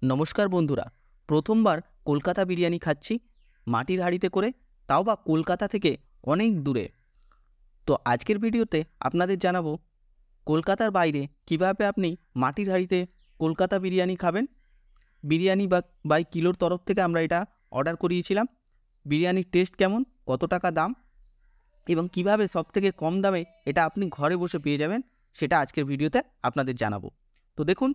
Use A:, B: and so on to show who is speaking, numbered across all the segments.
A: নমস্কার বন্ধুরা, প্রথমবার কলকাতা বিরিয়ানি খাচ্ছি মাটির হাঁড়িতে করে, তাও বা কলকাতা থেকে অনেক দূরে। তো আজকের ভিডিওতে আপনাদের জানাবো কলকাতার বাইরে কিভাবে আপনি মাটির হাঁড়িতে কলকাতা বিরিয়ানি খাবেন। বিরিয়ানি বাই কিলোর তরফ থেকে আমরা এটা অর্ডার করিয়েছিলাম। বিরিয়ানির টেস্ট কেমন, কত টাকা দাম এবং কিভাবে সবথেকে কম দামে এটা আপনি ঘরে বসে পেয়ে যাবেন, সেটা আজকের ভিডিওতে আপনাদের জানাবো। তো দেখুন,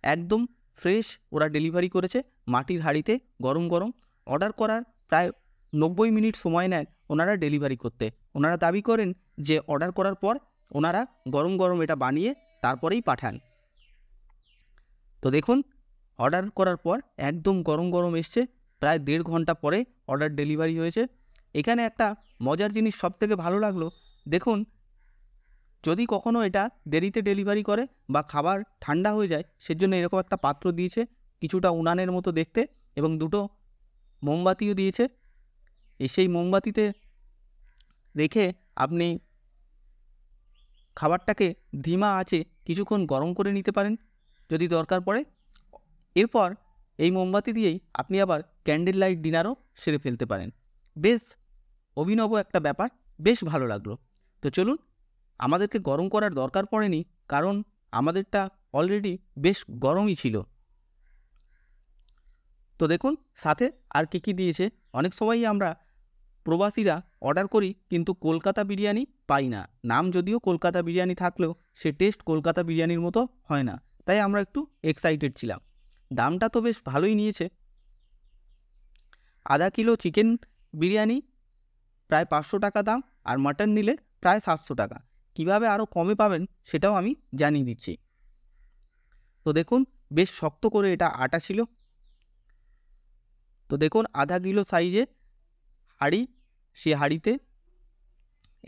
A: একদম ফ্রেশ ওরা ডেলিভারি করেছে মাটির হাঁড়িতে, গরম গরম। অর্ডার করার প্রায় 90 মিনিট সময় নেন ওনারা ডেলিভারি করতে। ওনারা দাবি করেন যে অর্ডার করার পর ওনারা গরম গরম এটা বানিয়ে তারপরেই পাঠান। তো দেখুন, অর্ডার করার পর একদম গরম গরম এসছে। প্রায় 1.5 ঘন্টা পরে অর্ডার ডেলিভারি হয়েছে। এখানে একটা মজার জিনিস সবথেকে ভালো লাগলো, দেখুন, যদি কখনও এটা দেরিতে ডেলিভারি করে বা খাবার ঠান্ডা হয়ে যায়, সেজন্য এরকম একটা পাত্র দিয়েছে, কিছুটা উনানের মতো দেখতে, এবং দুটো মোমবাতিও দিয়েছে। সেই মোমবাতিতে রেখে আপনি খাবারটাকে ধিমা আঁচে কিছুক্ষণ গরম করে নিতে পারেন যদি দরকার পড়ে। এরপর এই মোমবাতি দিয়েই আপনি আবার ক্যান্ডেল লাইট ডিনারও সেরে ফেলতে পারেন। বেশ অভিনব একটা ব্যাপার, বেশ ভালো লাগলো। তো চলুন, আমাদেরকে গরম করার দরকার পড়েনি, কারণ আমাদেরটা অলরেডি বেশ গরমই ছিল। তো দেখুন সাথে আর কী দিয়েছে। অনেক সময়ই আমরা প্রবাসীরা অর্ডার করি কিন্তু কলকাতা বিরিয়ানি পাই না। নাম যদিও কলকাতা বিরিয়ানি থাকলেও সে টেস্ট কলকাতা বিরিয়ানির মতো হয় না, তাই আমরা একটু এক্সাইটেড ছিলাম। দামটা তো বেশ ভালোই নিয়েছে। আধা কিলো চিকেন বিরিয়ানি প্রায় 500 টাকা দাম, আর মাটন নিলে প্রায় 700 টাকা। কীভাবে আরও কমে পাবেন সেটাও আমি জানিয়ে দিচ্ছি। তো দেখুন, বেশ শক্ত করে এটা আটা ছিল। তো দেখুন, আধা কিলো সাইজে হাঁড়ি, সে হাঁড়িতে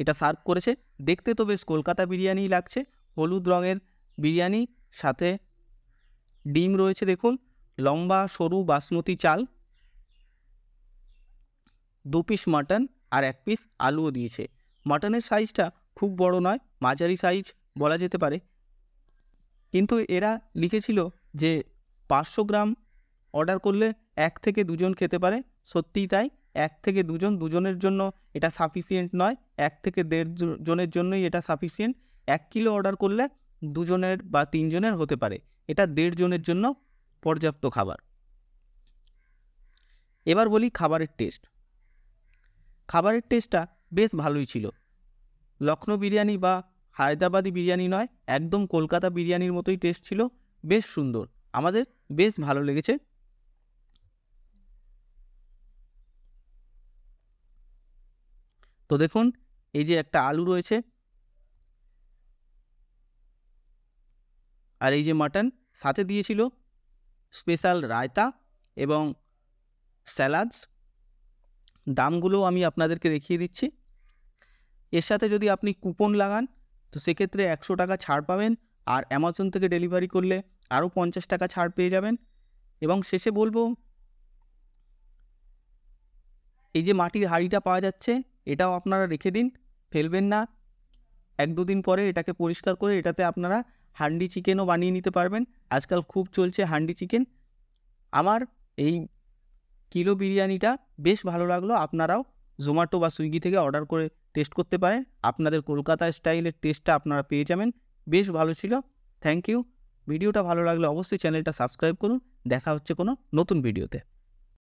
A: এটা সার্ভ করেছে। দেখতে তো বেশ কলকাতা বিরিয়ানিই লাগছে। হলুদ রঙের বিরিয়ানি, সাথে ডিম রয়েছে, দেখুন, লম্বা সরু বাসমতি চাল, 2 পিস মাটন আর 1 পিস আলুও দিয়েছে। মাটনের সাইজটা খুব বড় নয়, মাঝারি সাইজ বলা যেতে পারে। কিন্তু এরা লিখেছিল যে 500 গ্রাম অর্ডার করলে 1 থেকে 2 জন খেতে পারে। সত্যিই তাই, 1 থেকে 2 জন, দুজনের জন্য এটা সাফিসিয়েন্ট নয়, 1 থেকে 1.5 জনের জন্যই এটা সাফিসিয়েন্ট। 1 কিলো অর্ডার করলে 2 জনের বা 3 জনের হতে পারে, এটা 1.5 জনের জন্য পর্যাপ্ত খাবার। এবার বলি খাবারের টেস্ট। খাবারের টেস্টটা বেশ ভালোই ছিল। লখনৌ বিরিয়ানি বা হায়দ্রাবাদি বিরিয়ানি নয়, একদম কলকাতা বিরিয়ানির মতোই টেস্ট ছিল, বেশ সুন্দর, আমাদের বেশ ভালো লেগেছে। তো দেখুন, এই যে একটা আলু রয়েছে, আর এই যে মাটন, সাথে দিয়েছিল স্পেশাল রায়তা এবং স্যালাডস। দামগুলো আমি আপনাদেরকে দেখিয়ে দিচ্ছি। এর সাথে যদি আপনি কুপন লাগান তো সেক্ষেত্রে 100 টাকা ছাড় পাবেন, আর অ্যামাজন থেকে ডেলিভারি করলে আরও 50 টাকা ছাড় পেয়ে যাবেন। এবং শেষে বলবো, এই যে মাটির হাঁড়িটা পাওয়া যাচ্ছে, এটাও আপনারা রেখে দিন, ফেলবেন না। 1-2 দিন পরে এটাকে পরিষ্কার করে এটাতে আপনারা হান্ডি চিকেনও বানিয়ে নিতে পারবেন। আজকাল খুব চলছে হান্ডি চিকেন। আমার এই কিলো বিরিয়ানিটা বেশ ভালো লাগলো। আপনারাও জোম্যাটো বা সুইগি থেকে অর্ডার করে টেস্ট করতে পারেন, আপনাদের কলকাতা স্টাইলের টেস্টটা আপনারা পেয়ে যাবেন। বেশ ভালো ছিল। Thank you. ভিডিওটা ভালো লাগলে অবশ্যই চ্যানেলটা সাবস্ক্রাইব করুন। দেখা হচ্ছে কোনো নতুন ভিডিওতে।